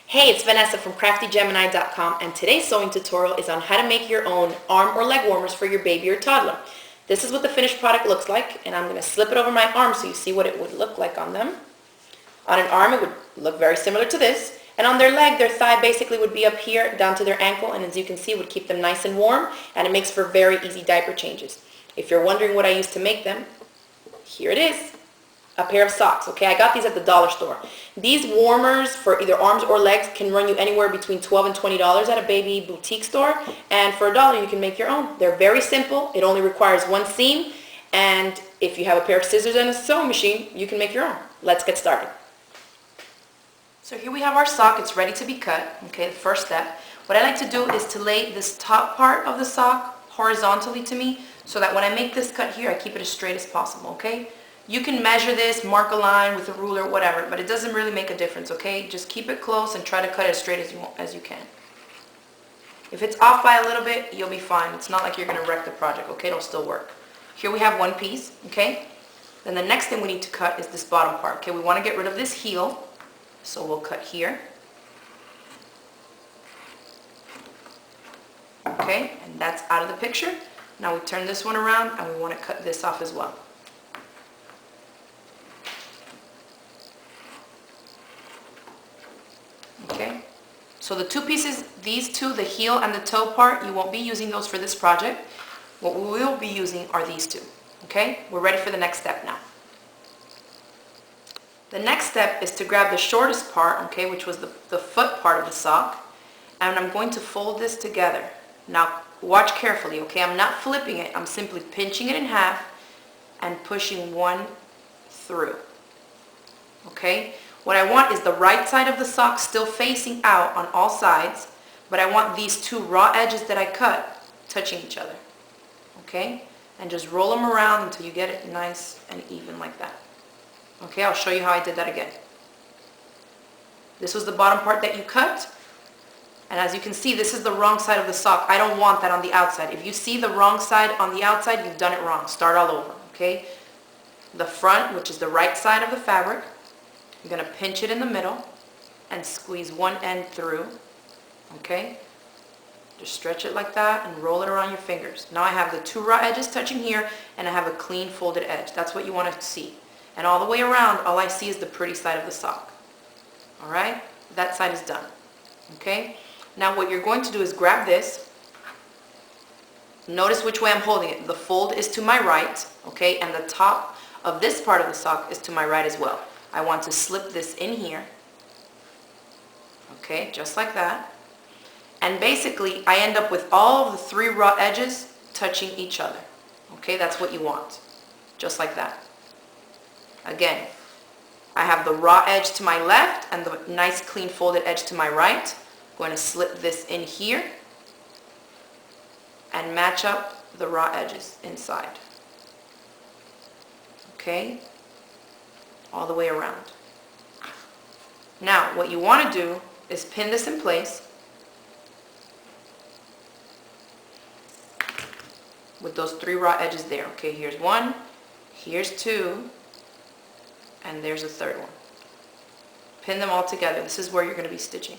Hey, it's Vanessa from CraftyGemini.com, and today's sewing tutorial is on how to make your own arm or leg warmers for your baby or toddler. This is what the finished product looks like, and I'm going to slip it over my arm so you see what it would look like on them. On an arm, it would look very similar to this, and on their leg, their thigh basically would be up here down to their ankle, and as you can see, it would keep them nice and warm, and it makes for very easy diaper changes. If you're wondering what I used to make them, here it is. A pair of socks. Okay, I got these at the dollar store. These warmers for either arms or legs can run you anywhere between $12 and $20 at a baby boutique store, and for $1 you can make your own. They're very simple. It only requires one seam, and if you have a pair of scissors and a sewing machine, you can make your own. Let's get started. So here we have our sock. It's ready to be cut. Okay, the first step. What I like to do is to lay this top part of the sock horizontally to me so that when I make this cut here, I keep it as straight as possible, okay? You can measure this, mark a line with a ruler, whatever, but it doesn't really make a difference, okay? Just keep it close and try to cut it as straight as you can. If it's off by a little bit, you'll be fine. It's not like you're going to wreck the project, okay? It'll still work. Here we have one piece, okay? Then the next thing we need to cut is this bottom part, okay? We want to get rid of this heel, so we'll cut here. Okay, and that's out of the picture. Now we turn this one around and we want to cut this off as well. Okay, so the two pieces, these two, the heel and the toe part, you won't be using those for this project. What we will be using are these two. Okay, we're ready for the next step now. The next step is to grab the shortest part, okay, which was the foot part of the sock, and I'm going to fold this together. Now watch carefully, okay, I'm not flipping it, I'm simply pinching it in half and pushing one through. Okay? What I want is the right side of the sock still facing out on all sides, but I want these two raw edges that I cut touching each other. Okay? And just roll them around until you get it nice and even like that. Okay, I'll show you how I did that again. This was the bottom part that you cut, and as you can see, this is the wrong side of the sock. I don't want that on the outside. If you see the wrong side on the outside, you've done it wrong. Start all over, okay? The front, which is the right side of the fabric, you're going to pinch it in the middle and squeeze one end through, okay? Just stretch it like that and roll it around your fingers. Now I have the two raw edges touching here and I have a clean folded edge. That's what you want to see. And all the way around, all I see is the pretty side of the sock. All right? That side is done. Okay? Now what you're going to do is grab this. Notice which way I'm holding it. The fold is to my right, okay? And the top of this part of the sock is to my right as well. I want to slip this in here, okay, just like that. And basically, I end up with all of the three raw edges touching each other. Okay, that's what you want, just like that. Again, I have the raw edge to my left and the nice clean folded edge to my right. I'm going to slip this in here and match up the raw edges inside. Okay? All the way around. Now, what you want to do is pin this in place with those three raw edges there. Okay, here's one, here's two, and there's a third one. Pin them all together. This is where you're going to be stitching.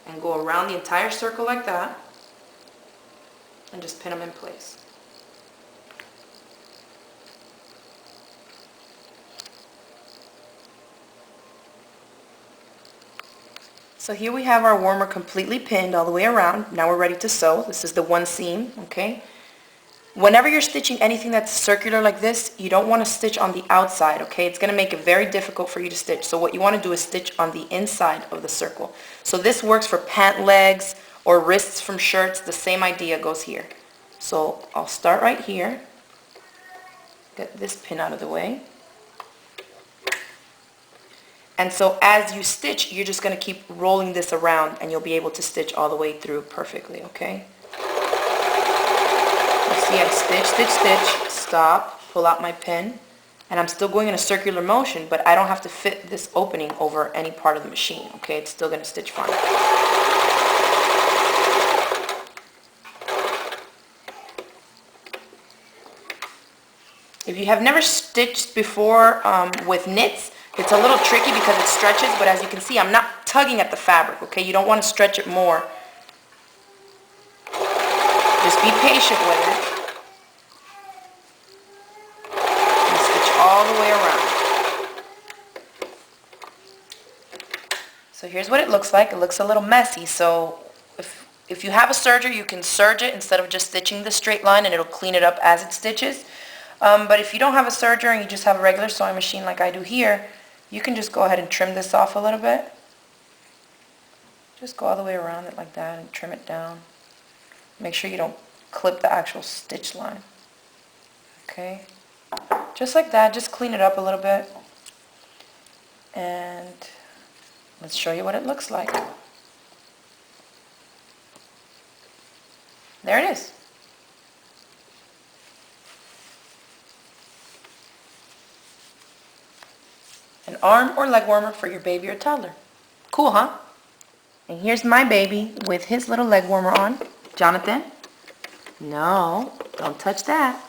And go around the entire circle like that, and just pin them in place. So here we have our warmer completely pinned all the way around. Now we're ready to sew. This is the one seam, okay? Whenever you're stitching anything that's circular like this, you don't want to stitch on the outside, okay? It's going to make it very difficult for you to stitch. So what you want to do is stitch on the inside of the circle. So this works for pant legs or wrists from shirts. The same idea goes here. So I'll start right here. Get this pin out of the way. And so as you stitch, you're just going to keep rolling this around and you'll be able to stitch all the way through perfectly, okay? You see I stitch, stitch, stitch, stop, pull out my pin, and I'm still going in a circular motion, but I don't have to fit this opening over any part of the machine, okay? It's still going to stitch fine. If you have never stitched before with knits, It's a little tricky because it stretches, but as you can see, I'm not tugging at the fabric, okay? You don't want to stretch it more. Just be patient with it. And stitch all the way around. So here's what it looks like. It looks a little messy, so if you have a serger, you can serge it instead of just stitching the straight line, and it'll clean it up as it stitches. But if you don't have a serger and you just have a regular sewing machine like I do here, you can just go ahead and trim this off a little bit. Just go all the way around it like that and trim it down. Make sure you don't clip the actual stitch line. Okay? Just like that, just clean it up a little bit. And let's show you what it looks like. There it is. An arm or leg warmer for your baby or toddler. Cool, huh? And here's my baby with his little leg warmer on. Jonathan? No, don't touch that.